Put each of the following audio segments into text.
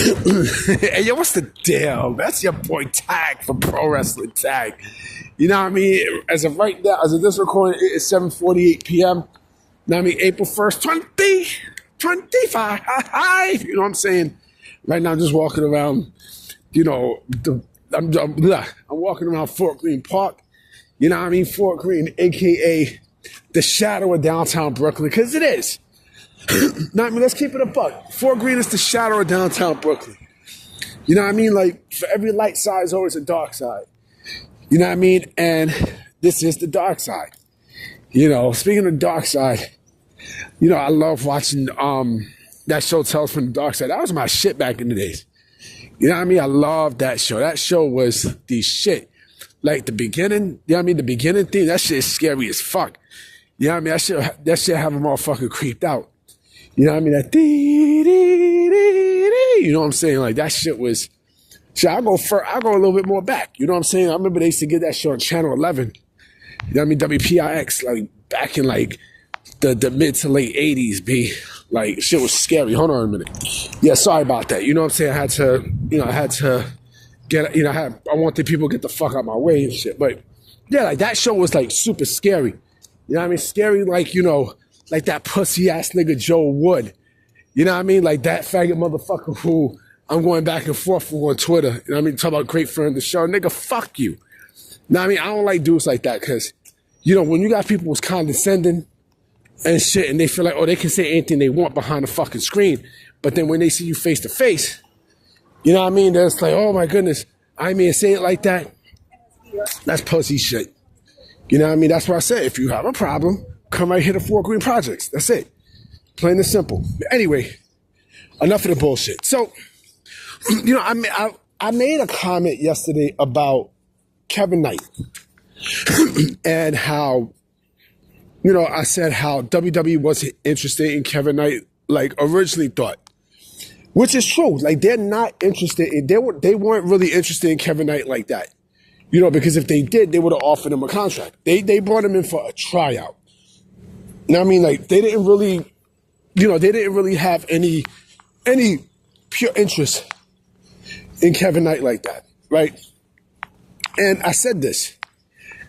Hey, yo, what's the deal? That's your boy Tag from Pro Wrestling Tag. You know what I mean? As of right now, as of this recording, it's 7:48 p.m. You know what I mean? April 1st, 2025. You know what I'm saying? Right now, I'm just walking around, I'm walking around Fort Greene Park. You know what I mean? Fort Greene, a.k.a. the shadow of downtown Brooklyn, because it is. Now, I mean, let's keep it a buck. Fort Greene is the shadow of downtown Brooklyn. You know what I mean? Like, for every light side is always a dark side. You know what I mean? And this is the dark side. You know, speaking of dark side, you know, I love watching that show, Tales from the Dark Side. That was my shit back in the days. You know what I mean? I love that show. That show was the shit. Like, the beginning, you know what I mean? The beginning thing, that shit is scary as fuck. You know what I mean? That shit have a motherfucker creeped out. You know what I mean? That dee, dee, dee, dee. You know what I'm saying? Like, that shit was... So I'll go a little bit more back. You know what I'm saying? I remember they used to get that show on Channel 11. You know what I mean? WPIX, like, back in, like, the mid to late 80s, B. Like, shit was scary. Hold on a minute. Yeah, sorry about that. You know what I'm saying? I had to get... You know, I wanted people to get the fuck out my way and shit. But, yeah, like, that show was, like, super scary. You know what I mean? Scary, like, you know... Like that pussy-ass nigga Joe Wood. You know what I mean? Like that faggot motherfucker who I'm going back and forth with on Twitter. You know what I mean? Talk about great friend of the show. Nigga, fuck you. You know what I mean? I don't like dudes like that because, you know, when you got people who's condescending and shit and they feel like, oh, they can say anything they want behind the fucking screen. But then when they see you face to face, you know what I mean? They're just like, oh my goodness, I mean, say it like that. That's pussy shit. You know what I mean? That's what I said. If you have a problem, come right here to Fort Greene Projects. That's it. Plain and simple. Anyway, enough of the bullshit. So, you know, I made a comment yesterday about Kevin Knight and how, you know, I said how WWE wasn't interested in Kevin Knight like originally thought, which is true. Like they're not interested in, they weren't really interested in Kevin Knight like that. You know, because if they did, they would have offered him a contract. They brought him in for a tryout. Now, I mean, like, they didn't really have any pure interest in Kevin Knight like that, right? And I said this,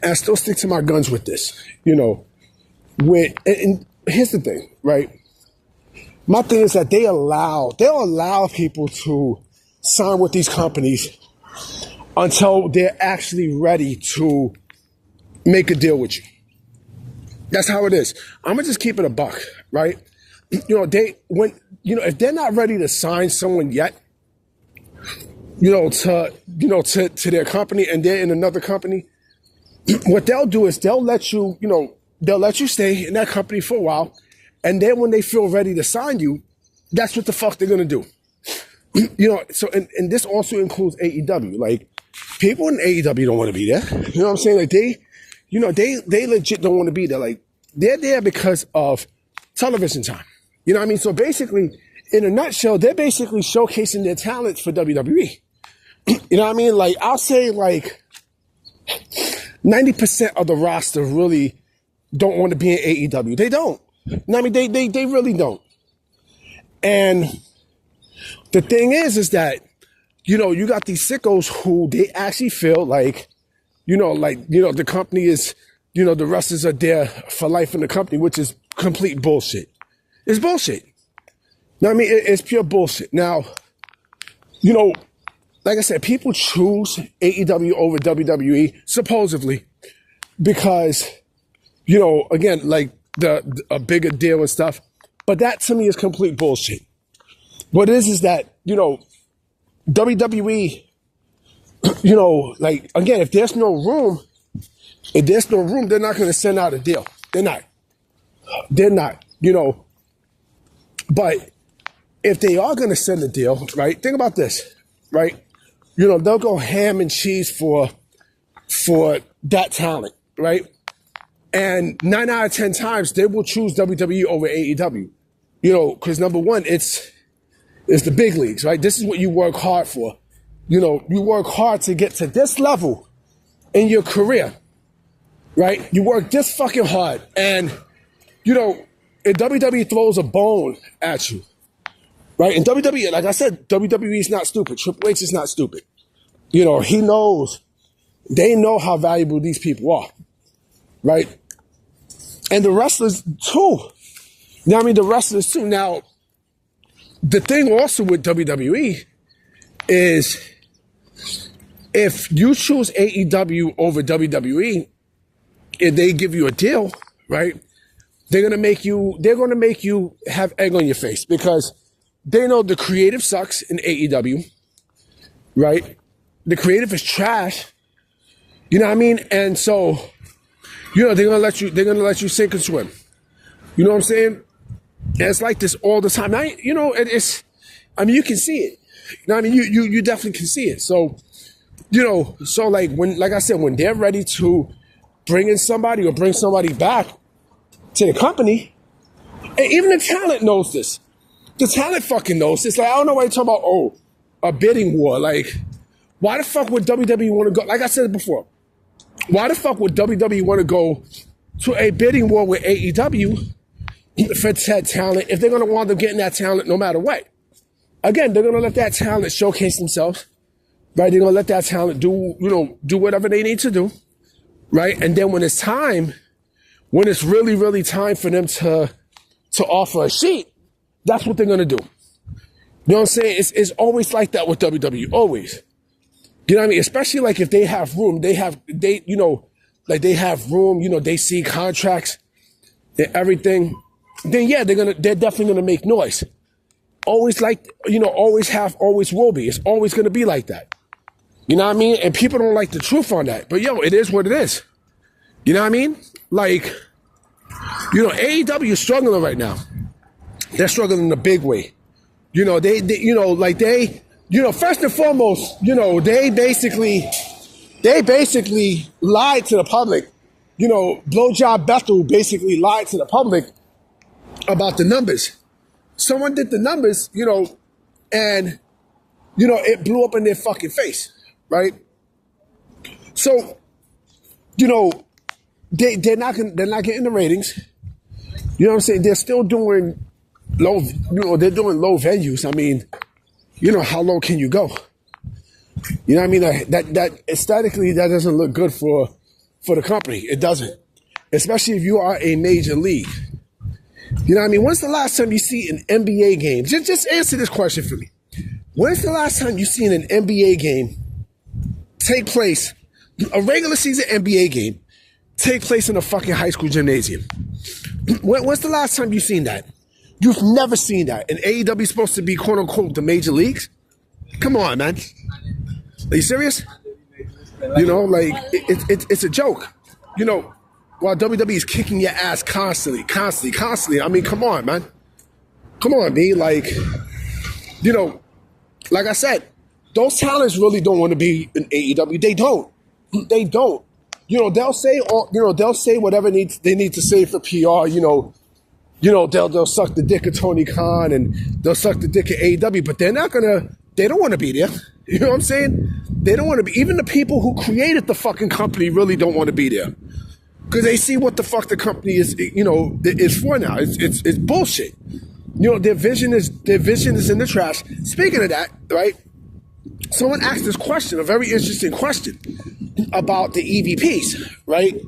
and I still stick to my guns with this, you know, and here's the thing, right? My thing is that they'll allow people to sign with these companies until they're actually ready to make a deal with you. That's how it is. I'm gonna just keep it a buck, right? You know, if they're not ready to sign someone yet, to their company and they're in another company, what they'll do is they'll let you stay in that company for a while, and then when they feel ready to sign you, that's what the fuck they're gonna do. You know, so and this also includes AEW. Like, people in AEW don't want to be there. You know what I'm saying? Like they legit don't want to be there. Like, they're there because of television time. You know what I mean? So basically, in a nutshell, they're basically showcasing their talents for WWE. You know what I mean? Like, I'll say like 90% of the roster really don't want to be in AEW. They don't. You know what I mean? They really don't. And the thing is that, you know, you got these sickos who they actually feel like, the company is, you know, the wrestlers are there for life in the company, which is complete bullshit. It's bullshit. You know what I mean? It's pure bullshit. Now, you know, like I said, people choose AEW over WWE, supposedly, because, you know, again, like a bigger deal and stuff. But that to me is complete bullshit. What it is that, you know, WWE, you know, like, again, if there's no room, they're not going to send out a deal. They're not, you know. But if they are going to send a deal, right, think about this, right? You know, they'll go ham and cheese for that talent, right? And 9 out of 10 times, they will choose WWE over AEW. You know, because number one, it's the big leagues, right? This is what you work hard for. You know, you work hard to get to this level in your career, right? You work this fucking hard. And, you know, if WWE throws a bone at you, right? And WWE, like I said, WWE is not stupid. Triple H is not stupid. You know, he knows, they know how valuable these people are, right? And the wrestlers too. You know what I mean? The wrestlers too. Now, the thing also with WWE is if you choose AEW over WWE, if they give you a deal, right? They're gonna make you have egg on your face because they know the creative sucks in AEW, right? The creative is trash. You know what I mean? And so, you know, they're gonna let you sink and swim. You know what I'm saying? And it's like this all the time. Now, you know, I mean, you can see it. You know what I mean? You definitely can see it. So, you know, so like I said, when they're ready to bring in somebody or bring somebody back to the company, and even the talent knows this. The talent fucking knows this. Like, I don't know why you're talking about, a bidding war. Like, why the fuck would WWE want to go? Like I said before, why the fuck would WWE want to go to a bidding war with AEW for that talent if they're going to want them getting that talent no matter what? Again, they're going to let that talent showcase themselves, right? They're going to let that talent do whatever they need to do, right? And then when it's really, really time for them to offer a sheet, that's what they're going to do. You know what I'm saying? It's always like that with WWE, always. You know what I mean? Especially like if they have room, they have room, you know, they see contracts and everything, then yeah, they're definitely gonna make noise. Always like, you know, always will be. It's always gonna be like that. You know what I mean? And people don't like the truth on that. But yo, it is what it is. You know what I mean? Like, you know, AEW is struggling right now. They're struggling in a big way. You know, first and foremost, you know, they basically lied to the public. You know, Blowjob Bethel basically lied to the public about the numbers. Someone did the numbers, you know, and, you know, it blew up in their fucking face, right? So, you know, they're not getting the ratings. You know what I'm saying? They're still doing low, you know, they're doing low venues. I mean, you know, how low can you go? You know what I mean? That aesthetically, that doesn't look good for the company. It doesn't. Especially if you are a major league. You know what I mean? When's the last time you see an NBA game? Just answer this question for me. When's the last time you seen an NBA game take place, a regular season NBA game, take place in a fucking high school gymnasium? When's the last time you seen that? You've never seen that. And AEW is supposed to be, quote unquote, the major leagues? Come on, man. Are you serious? You know, like, it's a joke. You know, while WWE is kicking your ass constantly. I mean, come on, man. Come on, B. Like, you know, like I said, those talents really don't want to be in AEW. They don't. You know, they'll say whatever they need to say for PR, you know, they'll suck the dick of Tony Khan and they'll suck the dick of AEW, but they don't want to be there. You know what I'm saying? They don't want to be, even the people who created the fucking company really don't want to be there. Because they see what the fuck the company is, you know, is for now. It's bullshit. You know, their vision is in the trash. Speaking of that, right? Someone asked this question, a very interesting question about the EVPs, right?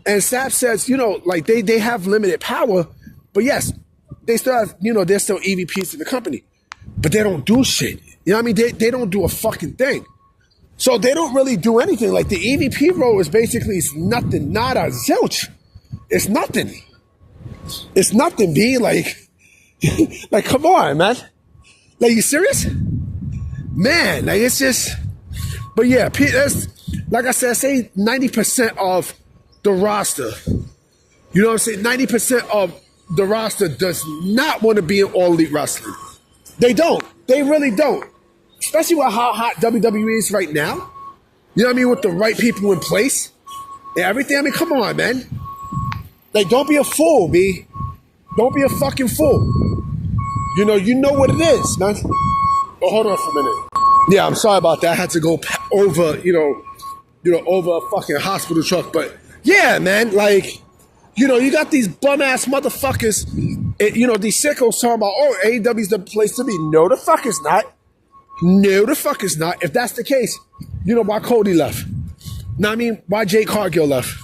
And Sap says, you know, like they have limited power, but yes, they still have, you know, they're still EVPs in the company, but they don't do shit. You know what I mean? They don't do a fucking thing. So they don't really do anything. Like the EVP role is basically nothing, nada, zilch. It's nothing. It's nothing, B. Like, like, come on, man. Like, you serious? Man, like, it's just, but yeah, that's, like I said, say 90% of the roster, you know what I'm saying? 90% of the roster does not want to be in All Elite Wrestling. They don't. They really don't. Especially with how hot WWE is right now. You know what I mean? With the right people in place and everything. I mean, come on, man. Like, don't be a fool, B. Don't be a fucking fool. You know what it is, man. Oh, hold on for a minute. Yeah, I'm sorry about that. I had to go over, over a fucking hospital truck. But yeah, man, like, you know, you got these bum ass motherfuckers These sickos talking about, oh, AEW's the place to be. No, the fuck it's not. No, the fuck it's not. If that's the case, why Cody left? Know what I mean? Why Jake Cargill left?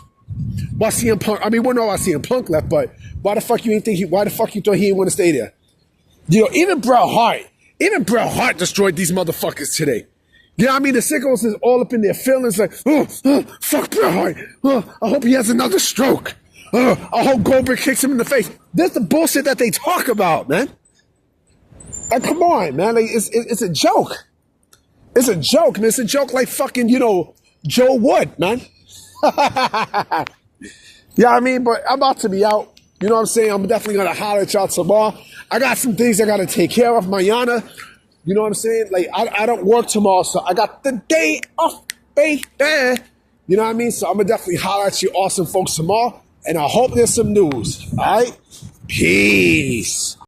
Why CM Punk? I mean, we know why CM Punk left, but why the fuck you thought he didn't want to stay there? Even Bret Hart destroyed these motherfuckers today. You know what I mean? The sickos is all up in their feelings like, fuck Bret Hart. I hope he has another stroke. I hope Goldberg kicks him in the face. That's the bullshit that they talk about, man. Like, come on, man. Like, it's a joke. It's a joke, man. It's a joke like fucking, Joe Wood, man. Yeah, I mean, but I'm about to be out. You know what I'm saying? I'm definitely going to holler at y'all tomorrow. I got some things I got to take care of, Mayana. You know what I'm saying? Like, I don't work tomorrow, so I got the day off, baby. You know what I mean? So I'm going to definitely holler at you awesome folks tomorrow, and I hope there's some news. All right? Peace.